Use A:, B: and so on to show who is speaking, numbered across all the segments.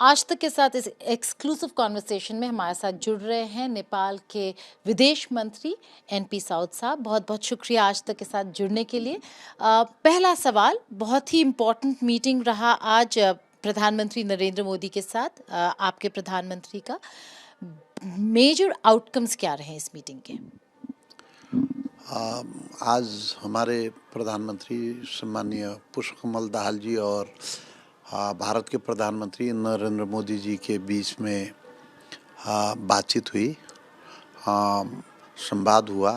A: आज तक के साथ इस एक्सक्लूसिव कॉन्वर्सेशन में हमारे साथ जुड़ रहे हैं नेपाल के विदेश मंत्री एनपी साउद साहब। बहुत बहुत शुक्रिया आज तक के साथ जुड़ने के लिए। पहला सवाल, बहुत ही इम्पोर्टेंट मीटिंग रहा आज प्रधानमंत्री नरेंद्र मोदी के साथ, आपके प्रधानमंत्री का। मेजर आउटकम्स क्या रहे इस मीटिंग के?
B: आज हमारे प्रधानमंत्री सम्माननीय पुष्पकमल दाहाल जी और भारत के प्रधानमंत्री नरेंद्र मोदी जी के बीच में बातचीत हुई, संवाद हुआ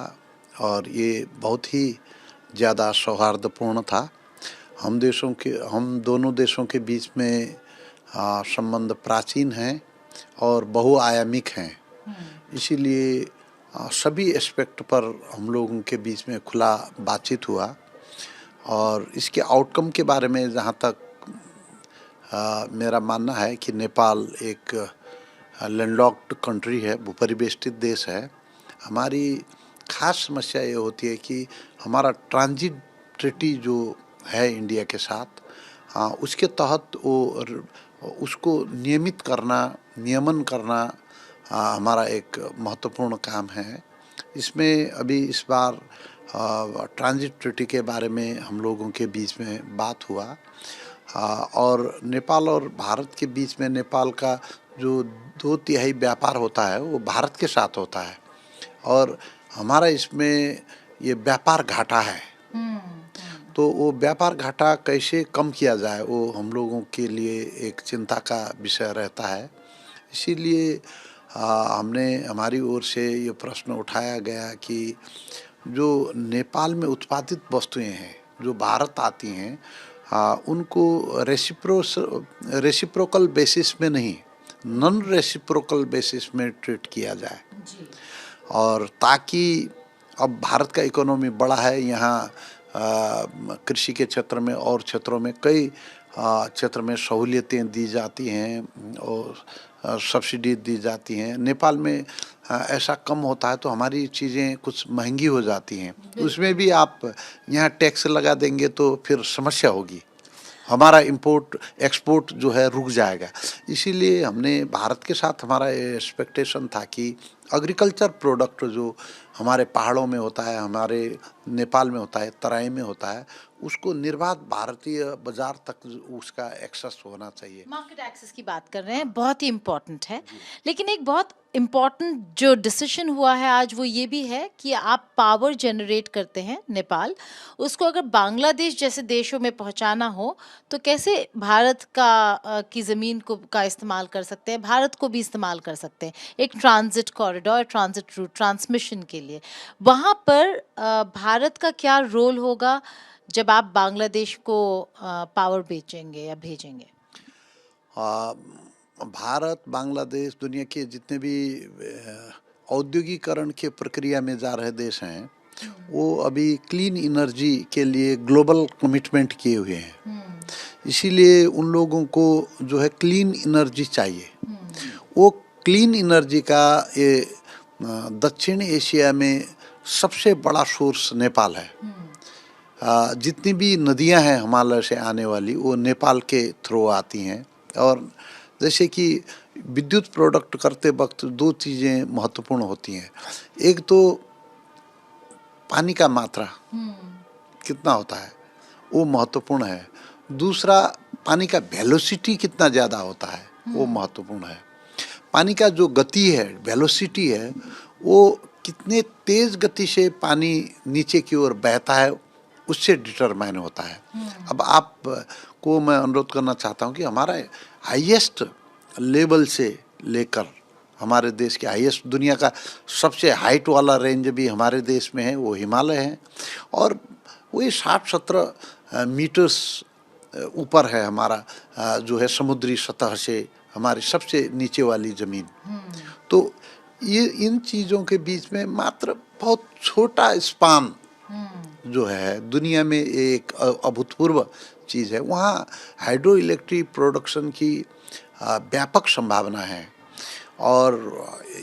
B: और ये बहुत ही ज़्यादा सौहार्दपूर्ण था। हम दोनों देशों के बीच में संबंध प्राचीन हैं और बहुआयामिक हैं। इसीलिए सभी एस्पेक्ट पर हम लोगों के बीच में खुला बातचीत हुआ और इसके आउटकम के बारे में जहाँ तक मेरा मानना है कि नेपाल एक लैंडलॉक्ड कंट्री है, भूपरिवेष्टित देश है। हमारी खास समस्या ये होती है कि हमारा ट्रांजिट ट्रीटी जो है इंडिया के साथ, उसके तहत उसको नियमन करना हमारा एक महत्वपूर्ण काम है। इसमें अभी इस बार ट्रांजिट ट्रीटी के बारे में हम लोगों के बीच में बात हुआ और नेपाल और भारत के बीच में नेपाल का जो 2/3 व्यापार होता है वो भारत के साथ होता है और हमारा इसमें ये व्यापार घाटा है। तो वो व्यापार घाटा कैसे कम किया जाए वो हम लोगों के लिए एक चिंता का विषय रहता है। इसीलिए हमारी ओर से ये प्रश्न उठाया गया कि जो नेपाल में उत्पादित वस्तुएं हैं जो भारत आती हैं, उनको रेसिप्रोकल बेसिस में नहीं, नॉन रेसिप्रोकल बेसिस में ट्रीट किया जाए और ताकि अब भारत का इकोनॉमी बड़ा है, यहाँ कृषि के क्षेत्र में और क्षेत्रों में कई क्षेत्र में सहूलियतें दी जाती हैं और सब्सिडी दी जाती हैं। नेपाल में ऐसा कम होता है तो हमारी चीज़ें कुछ महंगी हो जाती हैं। उसमें भी आप यहाँ टैक्स लगा देंगे तो फिर समस्या होगी, हमारा इंपोर्ट एक्सपोर्ट जो है रुक जाएगा। इसीलिए हमने भारत के साथ हमारा एक्सपेक्टेशन था कि एग्रीकल्चर प्रोडक्ट जो हमारे पहाड़ों में होता है, हमारे नेपाल में होता है, तराई में होता है, उसको निर्बाध भारतीय बाजार तक उसका एक्सेस होना चाहिए।
A: मार्केट एक्सेस की बात कर रहे हैं, बहुत ही इम्पोर्टेंट है। लेकिन एक बहुत इम्पोर्टेंट जो डिसीजन हुआ है आज वो ये भी है कि आप पावर जनरेट करते हैं नेपाल, उसको अगर बांग्लादेश जैसे देशों में पहुंचाना हो तो कैसे भारत की ज़मीन का इस्तेमाल कर सकते हैं, भारत को भी इस्तेमाल कर सकते हैं एक transit corridor, transit route, transmission के लिए। वहाँ पर भारत का क्या रोल होगा जब आप बांग्लादेश को पावर बेचेंगे या भेजेंगे?
B: भारत, बांग्लादेश, दुनिया के जितने भी औद्योगिकरण के प्रक्रिया में जा रहे देश हैं, वो अभी क्लीन एनर्जी के लिए ग्लोबल कमिटमेंट किए हुए हैं। इसीलिए उन लोगों को जो है क्लीन एनर्जी चाहिए। वो क्लीन एनर्जी का ये दक्षिण एशिया में सबसे बड़ा सोर्स नेपाल है। जितनी भी नदियां हैं हिमालय से आने वाली वो नेपाल के थ्रू आती हैं और जैसे कि विद्युत प्रोडक्ट करते वक्त दो चीज़ें महत्वपूर्ण होती हैं। एक तो पानी का मात्रा कितना होता है वो महत्वपूर्ण है, दूसरा पानी का वेलोसिटी कितना ज़्यादा होता है वो महत्वपूर्ण है। पानी का जो गति है, वेलोसिटी है, वो कितने तेज़ गति से पानी नीचे की ओर बहता है उससे डिटरमाइन होता है। अब आप को मैं अनुरोध करना चाहता हूँ कि हमारा हाईएस्ट लेवल से लेकर हमारे देश के हाईएस्ट, दुनिया का सबसे हाइट वाला रेंज भी हमारे देश में है, वो हिमालय है और वही 60-70 मीटर्स ऊपर है हमारा जो है समुद्री सतह से हमारी सबसे नीचे वाली ज़मीन। तो ये इन चीज़ों के बीच में मात्र बहुत छोटा स्पान जो है दुनिया में एक अभूतपूर्व चीज़ है। वहाँ हाइड्रो इलेक्ट्रिक प्रोडक्शन की व्यापक संभावना है और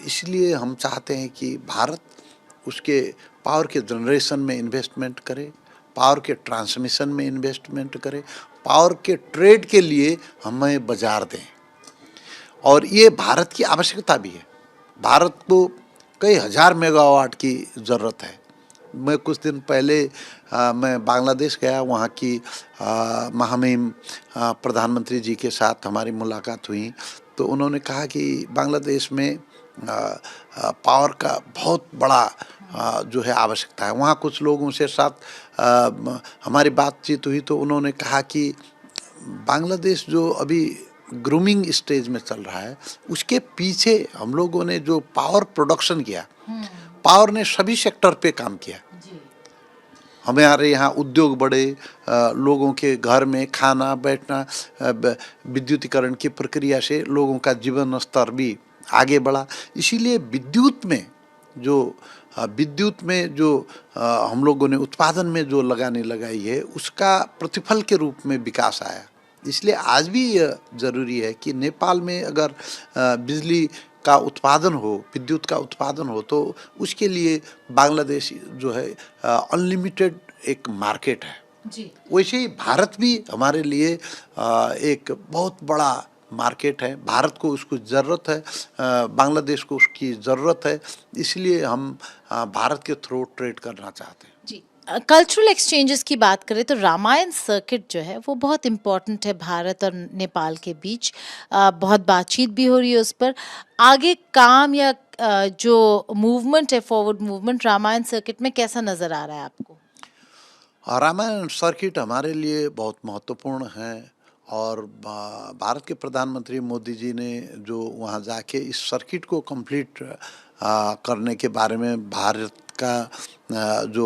B: इसलिए हम चाहते हैं कि भारत उसके पावर के जनरेशन में इन्वेस्टमेंट करे, पावर के ट्रांसमिशन में इन्वेस्टमेंट करे, पावर के ट्रेड के लिए हमें बाजार दें। और ये भारत की आवश्यकता भी है। भारत को कई हज़ार मेगावाट की ज़रूरत है। मैं कुछ दिन पहले मैं बांग्लादेश गया, वहाँ की महामहिम प्रधानमंत्री जी के साथ हमारी मुलाकात हुई, तो उन्होंने कहा कि बांग्लादेश में पावर का बहुत बड़ा जो है आवश्यकता है। वहाँ कुछ लोगों से साथ हमारी बातचीत हुई तो उन्होंने कहा कि बांग्लादेश जो अभी ग्रूमिंग स्टेज में चल रहा है, उसके पीछे हम लोगों ने जो पावर प्रोडक्शन किया, पावर ने सभी सेक्टर पे काम किया। हमारे यहाँ उद्योग बढ़े, लोगों के घर में खाना बैठना, विद्युतीकरण की प्रक्रिया से लोगों का जीवन स्तर भी आगे बढ़ा। इसीलिए विद्युत में जो हम लोगों ने उत्पादन में जो लगाई है, उसका प्रतिफल के रूप में विकास आया। इसलिए आज भी यह ज़रूरी है कि नेपाल में अगर बिजली का उत्पादन हो, विद्युत का उत्पादन हो, तो उसके लिए बांग्लादेश जो है अनलिमिटेड एक मार्केट है जी। वैसे ही भारत भी हमारे लिए एक बहुत बड़ा मार्केट है। भारत को उसको ज़रूरत है, बांग्लादेश को उसकी ज़रूरत है। इसलिए हम भारत के थ्रू ट्रेड करना चाहते हैं
A: जी। कल्चरल एक्सचेंजेस की बात करें तो रामायण सर्किट जो है वो बहुत इम्पोर्टेंट है भारत और नेपाल के बीच। बहुत बातचीत भी हो रही है उस पर। आगे काम या जो मूवमेंट है, फॉरवर्ड मूवमेंट रामायण सर्किट में कैसा नज़र आ रहा है आपको?
B: रामायण सर्किट हमारे लिए बहुत महत्वपूर्ण है और भारत के प्रधानमंत्री मोदी जी ने जो वहाँ जाके इस सर्किट को कंप्लीट करने के बारे में भारत का जो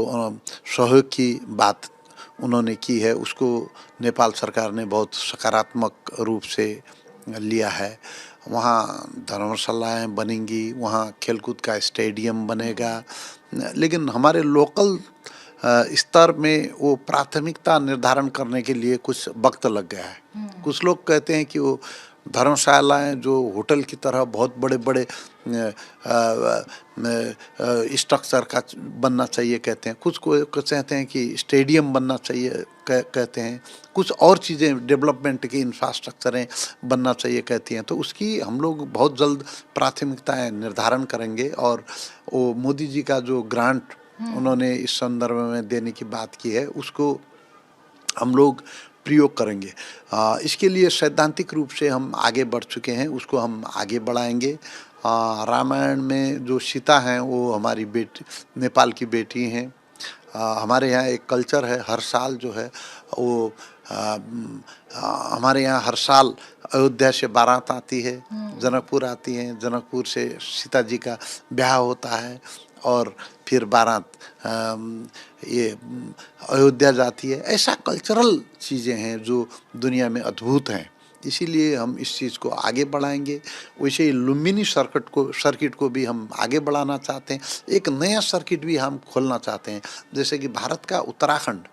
B: सहयोग की बात उन्होंने की है, उसको नेपाल सरकार ने बहुत सकारात्मक रूप से लिया है। वहाँ धर्मशालाएँ बनेंगी, वहाँ खेलकूद का स्टेडियम बनेगा, लेकिन हमारे लोकल स्तर में वो प्राथमिकता निर्धारण करने के लिए कुछ वक्त लग गया है। कुछ लोग कहते हैं कि वो धर्मशालाएँ जो होटल की तरह बहुत बड़े बड़े स्ट्रक्चर का बनना चाहिए कहते हैं, कुछ कहते हैं कि स्टेडियम बनना चाहिए कहते हैं, कुछ और चीज़ें डेवलपमेंट की इंफ्रास्ट्रक्चरें बनना चाहिए कहती हैं। तो उसकी हम लोग बहुत जल्द प्राथमिकताएं निर्धारण करेंगे और वो मोदी जी का जो ग्रांट उन्होंने इस संदर्भ में देने की बात की है, उसको हम लोग प्रयोग करेंगे। इसके लिए सैद्धांतिक रूप से हम आगे बढ़ चुके हैं, उसको हम आगे बढ़ाएंगे। रामायण में जो सीता हैं वो हमारी बेटी, नेपाल की बेटी हैं। हमारे यहाँ एक कल्चर है, हर साल जो है वो हमारे यहाँ हर साल अयोध्या से बारात आती है, जनकपुर आती है, जनकपुर से सीता जी का ब्याह होता है और फिर बारात ये अयोध्या जाती है। ऐसा कल्चरल चीज़ें हैं जो दुनिया में अद्भुत हैं, इसीलिए हम इस चीज़ को आगे बढ़ाएंगे। वैसे ही लुम्बिनी सर्किट को भी हम आगे बढ़ाना चाहते हैं। एक नया सर्किट भी हम खोलना चाहते हैं, जैसे कि भारत का उत्तराखंड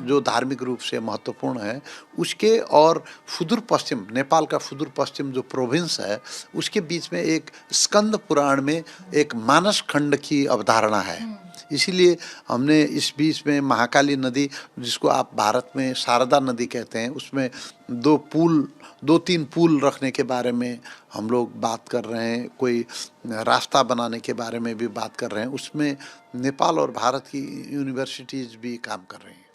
B: जो धार्मिक रूप से महत्वपूर्ण है, उसके और सुदूर पश्चिम नेपाल का सुदूर पश्चिम जो प्रोविंस है, उसके बीच में एक स्कंद पुराण में एक मानस खंड की अवधारणा है। इसीलिए हमने इस बीच में महाकाली नदी, जिसको आप भारत में शारदा नदी कहते हैं, उसमें दो तीन पुल रखने के बारे में हम लोग बात कर रहे हैं, कोई रास्ता बनाने के बारे में भी बात कर रहे हैं। उसमें नेपाल और भारत की यूनिवर्सिटीज़ भी काम कर रही हैं।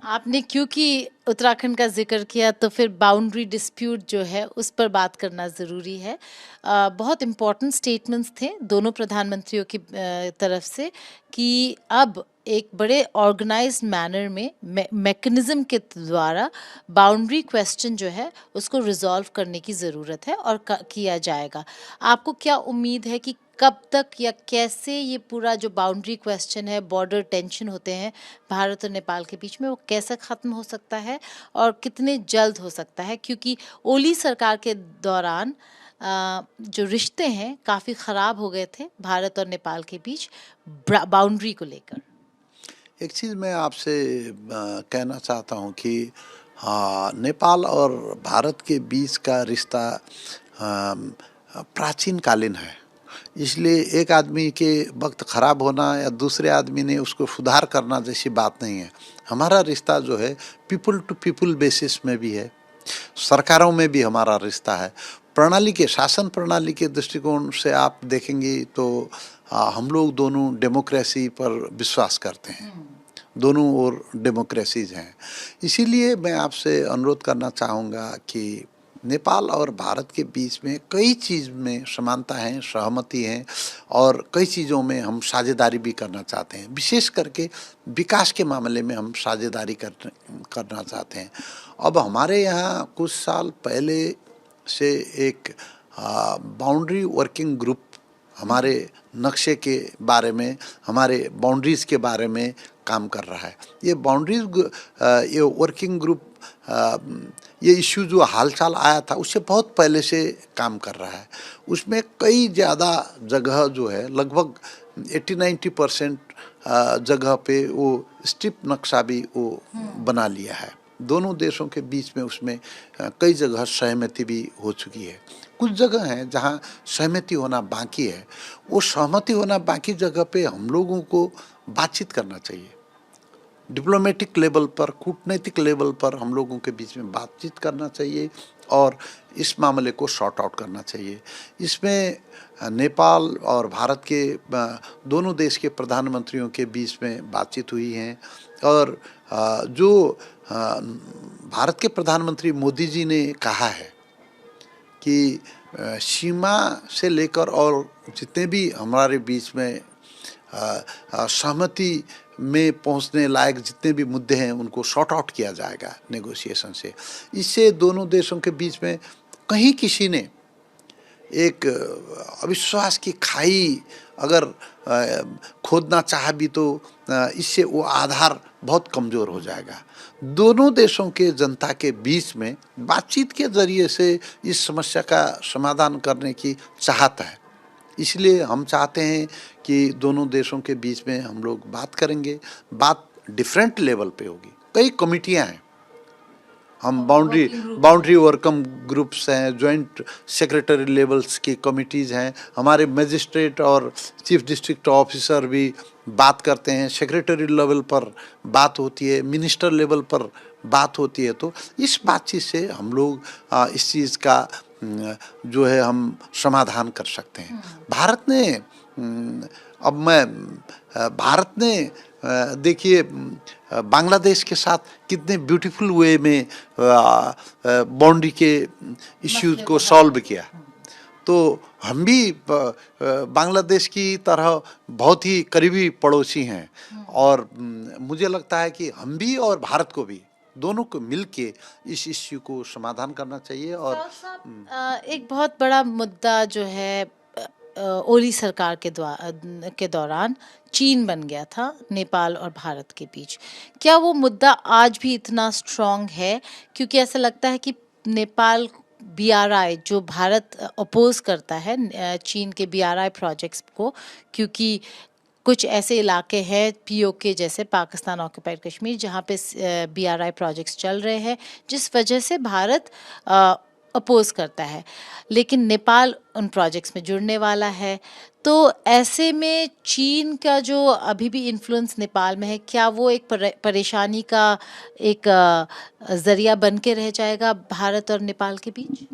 A: आपने क्योंकि उत्तराखंड का जिक्र किया तो फिर बाउंड्री डिस्प्यूट जो है उस पर बात करना ज़रूरी है। बहुत इम्पॉर्टेंट स्टेटमेंट्स थे दोनों प्रधानमंत्रियों की तरफ से कि अब एक बड़े ऑर्गेनाइज्ड मैनर में मैकेनिज्म के द्वारा बाउंड्री क्वेश्चन जो है उसको रिजॉल्व करने की ज़रूरत है और किया जाएगा। आपको क्या उम्मीद है कि कब तक या कैसे ये पूरा जो बाउंड्री क्वेश्चन है, बॉर्डर टेंशन होते हैं भारत और नेपाल के बीच में, वो कैसे ख़त्म हो सकता है और कितने जल्द हो सकता है? क्योंकि ओली सरकार के दौरान जो रिश्ते हैं काफ़ी ख़राब हो गए थे भारत और नेपाल के बीच बाउंड्री को लेकर।
B: एक चीज़ मैं आपसे कहना चाहता हूँ कि नेपाल और भारत के बीच का रिश्ता प्राचीन कालीन है। इसलिए एक आदमी के वक्त ख़राब होना या दूसरे आदमी ने उसको सुधार करना जैसी बात नहीं है। हमारा रिश्ता जो है पीपल टू पीपल बेसिस में भी है, सरकारों में भी हमारा रिश्ता है, प्रणाली के शासन प्रणाली के दृष्टिकोण से आप देखेंगे तो हम लोग दोनों डेमोक्रेसी पर विश्वास करते हैं, दोनों ओर डेमोक्रेसीज हैं। इसीलिए मैं आपसे अनुरोध करना चाहूँगा कि नेपाल और भारत के बीच में कई चीज़ में समानता है, सहमति है और कई चीज़ों में हम साझेदारी भी करना चाहते हैं। विशेष करके विकास के मामले में हम साझेदारी करना चाहते हैं। अब हमारे यहाँ कुछ साल पहले से एक बाउंड्री वर्किंग ग्रुप हमारे नक्शे के बारे में, हमारे बाउंड्रीज़ के बारे में काम कर रहा है। ये ये वर्किंग ग्रुप ये इश्यू जो हालचाल आया था उससे बहुत पहले से काम कर रहा है। उसमें कई ज़्यादा जगह जो है, लगभग 80-90% जगह पे वो स्ट्रिप नक्शा भी वो बना लिया है। दोनों देशों के बीच में उसमें कई जगह सहमति भी हो चुकी है। कुछ जगह हैं जहाँ सहमति होना बाकी है। वो सहमति होना बाकी जगह पे हम लोगों को बातचीत करना चाहिए। डिप्लोमेटिक लेवल पर, कूटनीतिक लेवल पर हम लोगों के बीच में बातचीत करना चाहिए और इस मामले को सॉर्ट आउट करना चाहिए। इसमें नेपाल और भारत के दोनों देश के प्रधानमंत्रियों के बीच में बातचीत हुई है और जो भारत के प्रधानमंत्री मोदी जी ने कहा है कि सीमा से लेकर और जितने भी हमारे बीच में सहमति में पहुंचने लायक जितने भी मुद्दे हैं उनको सॉर्ट आउट किया जाएगा नेगोशिएशन से। इससे दोनों देशों के बीच में कहीं किसी ने एक अविश्वास की खाई अगर खोदना चाहा भी तो इससे वो आधार बहुत कमज़ोर हो जाएगा। दोनों देशों के जनता के बीच में बातचीत के ज़रिए से इस समस्या का समाधान करने की चाहत है। इसलिए हम चाहते हैं कि दोनों देशों के बीच में हम लोग बात करेंगे। बात डिफरेंट लेवल पे होगी। कई कमिटियां हैं, हम बाउंड्री वर्किंग ग्रुप्स हैं, जॉइंट सेक्रेटरी लेवल्स की कमिटीज़ हैं, हमारे मजिस्ट्रेट और चीफ डिस्ट्रिक्ट ऑफिसर भी बात करते हैं, सेक्रेटरी लेवल पर बात होती है, मिनिस्टर लेवल पर बात होती है। तो इस बातचीत से हम लोग इस चीज़ का जो है हम समाधान कर सकते हैं। भारत ने देखिए बांग्लादेश के साथ कितने ब्यूटीफुल वे में बाउंड्री के इश्यूज को सॉल्व किया। तो हम भी बांग्लादेश की तरह बहुत ही करीबी पड़ोसी हैं और मुझे लगता है कि हम भी और भारत को भी दोनों को मिलके इस इश्यू को समाधान करना चाहिए। और
A: एक बहुत बड़ा मुद्दा जो है ओली सरकार के दौरान चीन बन गया था नेपाल और भारत के बीच। क्या वो मुद्दा आज भी इतना स्ट्रॉन्ग है? क्योंकि ऐसा लगता है कि नेपाल BRI जो भारत अपोज करता है चीन के BRI प्रोजेक्ट्स को, क्योंकि कुछ ऐसे इलाके हैं POK जैसे पाकिस्तान ऑक्युपाइड कश्मीर जहाँ पे BRI प्रोजेक्ट्स चल रहे हैं, जिस वजह से भारत अपोज करता है, लेकिन नेपाल उन प्रोजेक्ट्स में जुड़ने वाला है। तो ऐसे में चीन का जो अभी भी इन्फ्लुएंस नेपाल में है, क्या वो एक परेशानी का एक जरिया बन के रह जाएगा भारत और नेपाल के बीच?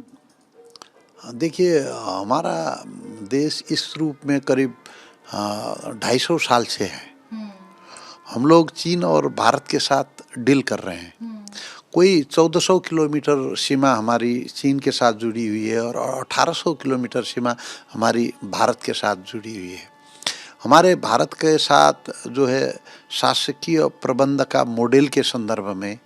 B: देखिए, हमारा देश इस रूप में करीब 250 साल से है। हम लोग चीन और भारत के साथ डील कर रहे हैं। कोई 1400 किलोमीटर सीमा हमारी चीन के साथ जुड़ी हुई है और 1800 किलोमीटर सीमा हमारी भारत के साथ जुड़ी हुई है। हमारे भारत के साथ जो है शासकीय प्रबंध का मॉडल के संदर्भ में,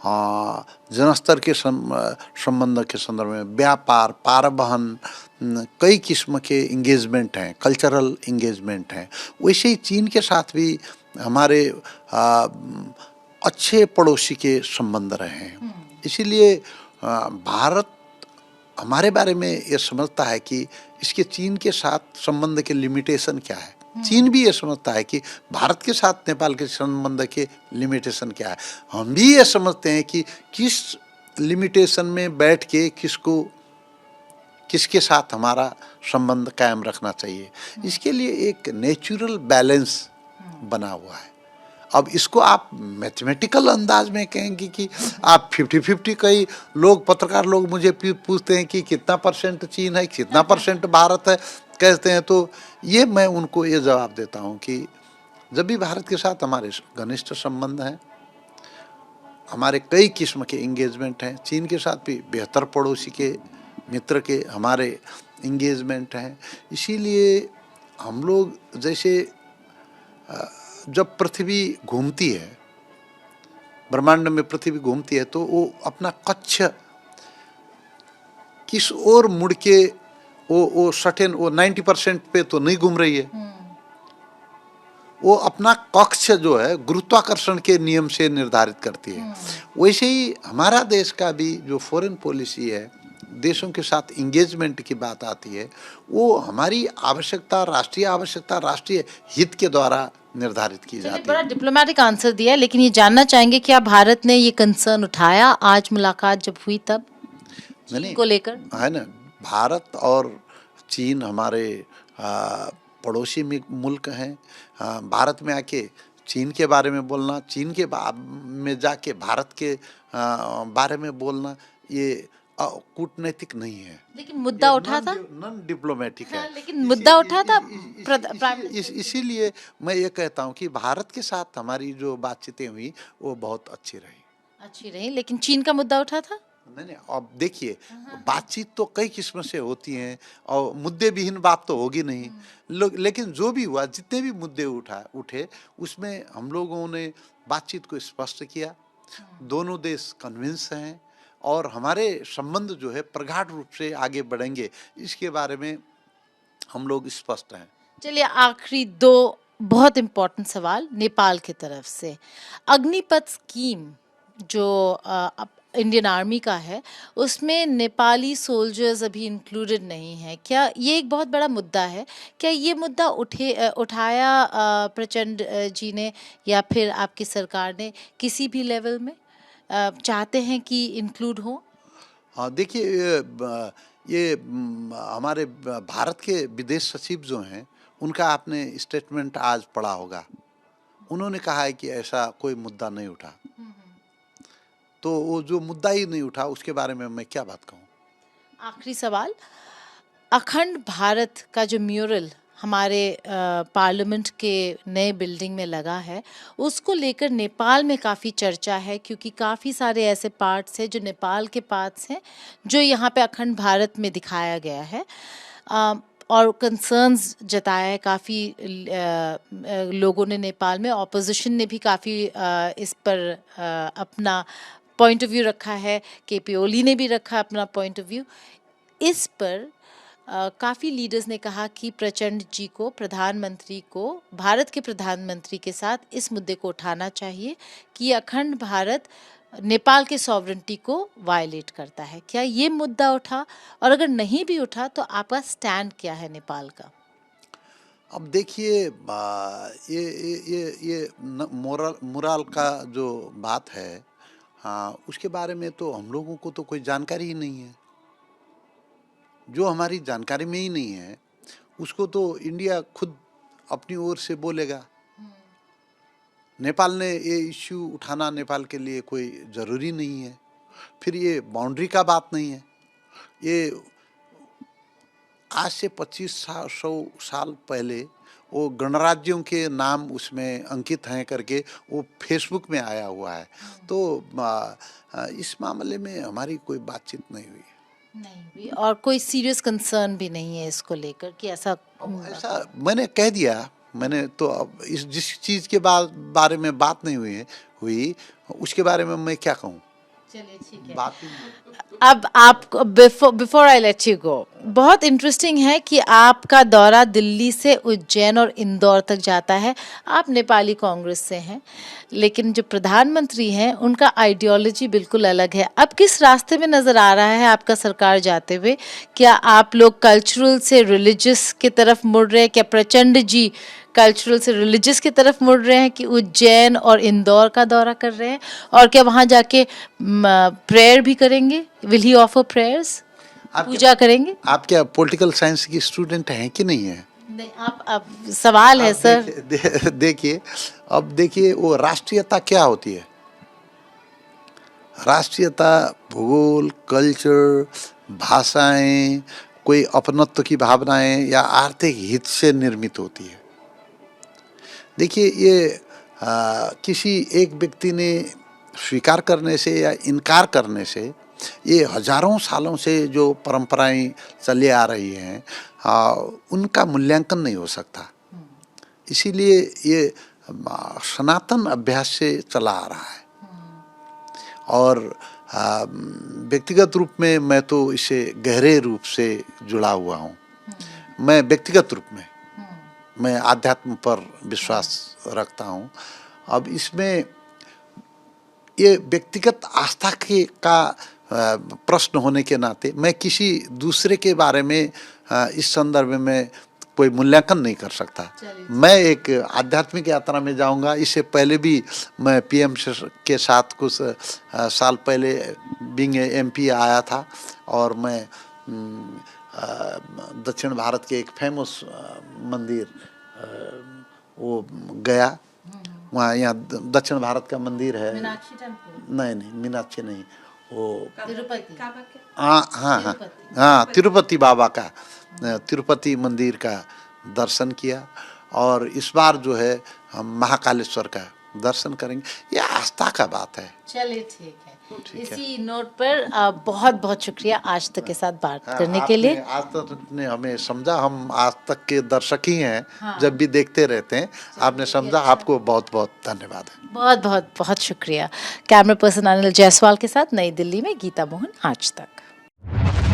B: जनस्तर के संबंध के संदर्भ में, व्यापार, पारवहन, कई किस्म के इंगेजमेंट हैं, कल्चरल इंगेजमेंट हैं। वैसे ही चीन के साथ भी हमारे अच्छे पड़ोसी के संबंध रहे हैं। इसीलिए भारत हमारे बारे में ये समझता है कि इसके चीन के साथ संबंध के लिमिटेशन क्या है। चीन भी ये समझता है कि भारत के साथ नेपाल के संबंध के लिमिटेशन क्या है। हम भी ये समझते हैं कि किस लिमिटेशन में बैठ के किसके साथ हमारा संबंध कायम रखना चाहिए। इसके लिए एक नेचुरल बैलेंस बना हुआ है अब इसको आप मैथमेटिकल अंदाज में कहेंगे कि आप 50-50, कई लोग पत्रकार लोग मुझे पूछते हैं कि कितना % चीन है, कितना % भारत है, कहते हैं, तो ये मैं उनको ये जवाब देता हूँ कि जब भी भारत के साथ हमारे घनिष्ठ संबंध हैं, हमारे कई किस्म के इंगेजमेंट हैं, चीन के साथ भी बेहतर पड़ोसी के मित्र के हमारे इंगेजमेंट हैं, इसीलिए हम लोग जैसे जब पृथ्वी घूमती है, ब्रह्मांड में पृथ्वी घूमती है, तो वो अपना कक्ष किस ओर मुड़ के वो सर्टेन वो 90% पे तो नहीं घूम रही है, वो अपना कक्ष जो है गुरुत्वाकर्षण के नियम से निर्धारित करती है। वैसे ही हमारा देश का भी जो फॉरेन पॉलिसी है, देशों के साथ इंगेजमेंट की बात आती है, वो हमारी आवश्यकता, राष्ट्रीय हित के द्वारा निर्धारित की जाती है।
A: बड़ा डिप्लोमेटिक आंसर दिया है, लेकिन ये जानना चाहेंगे क्या भारत ने ये कंसर्न उठाया आज मुलाकात जब हुई तब चीन को लेकर?
B: है ना, भारत और चीन हमारे पड़ोसी मुल्क हैं। भारत में आके चीन के बारे में बोलना, चीन के में जाके भारत के बारे में बोलना, ये कूटनैतिक नहीं है।
A: लेकिन मुद्दा उठा था,
B: नॉन डिप्लोमेटिक है।
A: लेकिन मुद्दा उठा था।
B: इसीलिए मैं ये कहता हूँ कि भारत के साथ हमारी जो बातचीतें हुई वो बहुत अच्छी रही।
A: लेकिन चीन का मुद्दा उठा था?
B: नहीं, अब देखिए, बातचीत तो कई किस्म से होती हैं और मुद्दे विहीन बात तो होगी नहीं। लेकिन जो भी हुआ, जितने भी मुद्दे उठे, उसमें हम लोगों ने बातचीत को स्पष्ट किया। दोनों देश कन्विंस हैं और हमारे संबंध जो है प्रगाढ़ रूप से आगे बढ़ेंगे, इसके बारे में हम लोग स्पष्ट हैं।
A: चलिए, आखिरी 2 बहुत इम्पोर्टेंट सवाल नेपाल की तरफ से। अग्निपथ स्कीम जो इंडियन आर्मी का है, उसमें नेपाली सोल्जर्स अभी इंक्लूडेड नहीं है। क्या ये एक बहुत बड़ा मुद्दा है? क्या ये मुद्दा उठाया प्रचंड जी ने या फिर आपकी सरकार ने किसी भी लेवल में? चाहते हैं कि इंक्लूड हो?
B: हाँ, देखिए, ये हमारे भारत के विदेश सचिव जो हैं, उनका आपने स्टेटमेंट आज पढ़ा होगा। उन्होंने कहा है कि ऐसा कोई मुद्दा नहीं उठा। तो वो जो मुद्दा ही नहीं उठा, उसके बारे में मैं क्या बात कहूँ।
A: आखिरी सवाल, अखंड भारत का जो म्यूरल हमारे पार्लियामेंट के नए बिल्डिंग में लगा है, उसको लेकर नेपाल में काफ़ी चर्चा है, क्योंकि काफ़ी सारे ऐसे पार्ट्स हैं जो नेपाल के पार्ट्स हैं जो यहाँ पे अखंड भारत में दिखाया गया है, और कंसर्न्स जताया है काफ़ी लोगों ने नेपाल में। ऑपोजिशन ने भी काफ़ी इस पर अपना पॉइंट ऑफ व्यू रखा है, केपी ओली ने भी रखा अपना पॉइंट ऑफ व्यू। इस पर काफ़ी लीडर्स ने कहा कि प्रचंड जी को, प्रधानमंत्री को, भारत के प्रधानमंत्री के साथ इस मुद्दे को उठाना चाहिए कि अखंड भारत नेपाल के सॉवरेंटी को वायलेट करता है। क्या ये मुद्दा उठा? और अगर नहीं भी उठा तो आपका स्टैंड क्या है नेपाल का?
B: अब देखिए, ये मोरल का जो बात है, हाँ, उसके बारे में तो हम लोगों को तो कोई जानकारी ही नहीं है। जो हमारी जानकारी में ही नहीं है, उसको तो इंडिया खुद अपनी ओर से बोलेगा। नेपाल ने ये इश्यू उठाना नेपाल के लिए कोई ज़रूरी नहीं है। फिर ये बाउंड्री का बात नहीं है। ये आज से 2500 साल पहले वो गणराज्यों के नाम उसमें अंकित हैं करके वो फेसबुक में आया हुआ है। तो इस मामले में हमारी कोई बातचीत नहीं हुई।
A: और कोई सीरियस कंसर्न भी नहीं है इसको लेकर कि ऐसा
B: मैंने कह दिया। मैंने तो अब जिस चीज़ के बारे में बात नहीं हुई उसके बारे में मैं क्या कहूँ।
A: चलिए, ठीक है।
B: बात
A: अब आप before I let you go, बहुत इंटरेस्टिंग है कि आपका दौरा दिल्ली से उज्जैन और इंदौर तक जाता है। आप नेपाली कांग्रेस से हैं, लेकिन जो प्रधानमंत्री हैं उनका आइडियोलॉजी बिल्कुल अलग है। अब किस रास्ते में नज़र आ रहा है आपका सरकार जाते हुए? क्या आप लोग कल्चरल से रिलीजियस की तरफ मुड़ रहे हैं? क्या प्रचंड जी कल्चरल से रिलीजियस की तरफ मुड़ रहे हैं कि उज्जैन और इंदौर का दौरा कर रहे हैं? और क्या वहाँ जाके प्रेयर भी करेंगे? Will he offer prayers? पूजा करेंगे?
B: आप क्या पॉलिटिकल साइंस की स्टूडेंट हैं कि नहीं है?
A: नहीं, आप सवाल है
B: अब
A: सर।
B: देखिए अब देखिए वो राष्ट्रीयता क्या होती है। राष्ट्रीयता भूगोल, कल्चर, भाषाएं, कोई अपनत्व की भावनाएं या आर्थिक हित से निर्मित होती है। देखिए ये किसी एक व्यक्ति ने स्वीकार करने से या इनकार करने से, ये हजारों सालों से जो परंपराएं चली आ रही हैं उनका मूल्यांकन नहीं हो सकता। इसीलिए ये सनातन अभ्यास से चला आ रहा है। और व्यक्तिगत रूप में मैं तो इसे गहरे रूप से जुड़ा हुआ हूँ। मैं व्यक्तिगत रूप में मैं आध्यात्म पर विश्वास रखता हूँ। अब इसमें ये व्यक्तिगत आस्था के का प्रश्न होने के नाते मैं किसी दूसरे के बारे में इस संदर्भ में कोई मूल्यांकन नहीं कर सकता। मैं एक आध्यात्मिक यात्रा में जाऊंगा। इससे पहले भी मैं पीएम के साथ कुछ साल पहले बीइंग एमपी आया था और मैं दक्षिण भारत के एक फेमस मंदिर वो गया। वहाँ यहाँ दक्षिण भारत का मंदिर है,
A: मीनाक्षी टेम्पल,
B: नहीं मीनाक्षी नहीं, वो
A: तिरुपति,
B: हाँ तिरुपति बाबा का, तिरुपति मंदिर का दर्शन किया। और इस बार जो है हम महाकालेश्वर का दर्शन करेंगे। ये आस्था का बात है।
A: चलिए ठीक है। इसी नोट पर बहुत बहुत शुक्रिया आज तक के साथ बात करने के लिए।
B: आज तक ने हमें समझा, हम आज तक के दर्शक ही हैं। जब भी देखते रहते हैं, आपने समझा, आपको बहुत बहुत धन्यवाद है।
A: बहुत बहुत बहुत शुक्रिया। कैमरा पर्सन अनिल जायसवाल के साथ नई दिल्ली में गीता मोहन, आज तक।